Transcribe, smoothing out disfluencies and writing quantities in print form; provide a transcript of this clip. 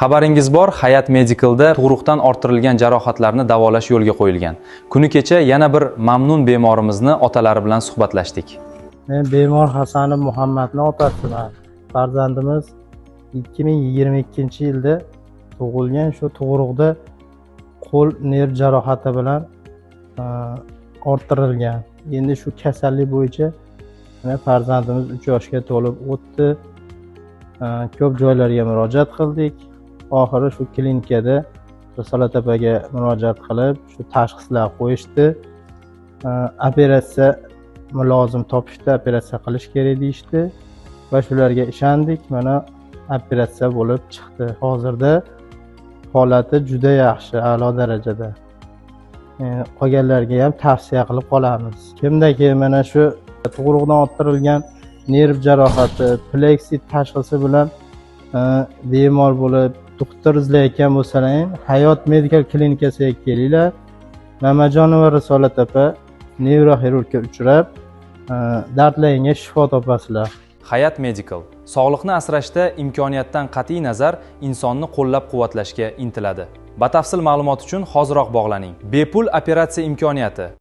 Xabaringiz bor, Hayat Medical'da tug'ruqdan orttirilgan jarohatlarni davolash yo'lga qo'yilgan. Kuni kecha yana bir mamnun bemorimizni otalari bilan suhbatlashdik. Men bemor Hasanov Muhammadning otasiman. Farzandimiz 2022-yilda tug'ilgan. Shu tug'ruqda qo'l nerv jarohati bilan orttirilgan. Endi shu kasallik bo'yicha farzandimiz 3 yoshga to'lib o'tdi. Ko'p joylarga murojaat qildik. Oxiri shu klinikada Risolat opaga murojaat qilib, shu tashxislar qo'yishdi. Operatsiya lozim topishdi, operatsiya qilish kerak deyishdi va shularga ishondik. Mana operatsiya bo'lib chiqdi. Hozirda holati juda yaxshi, a'lo darajada. Qolganlarga ham tavsiya qilib qolamiz. Kimdaki mana shu tug'ruqdan orttirilgan nerv jarohati, pleksit tashxisi bilan bemor bo'lib doktor izlayotgan bo'lsalaring, Hayot Medical klinikasiga kelinglar. Mamajonova Risolat opa nevroxirurgga uchrab, dardlaringga shifo topasizlar. Hayat Medical sog'liqni asrashda imkoniyatdan qat'iy nazar insonni qo'llab-quvvatlashga intiladi. Batafsil ma'lumot uchun hoziroq bog'laning. Bepul operatsiya imkoniyati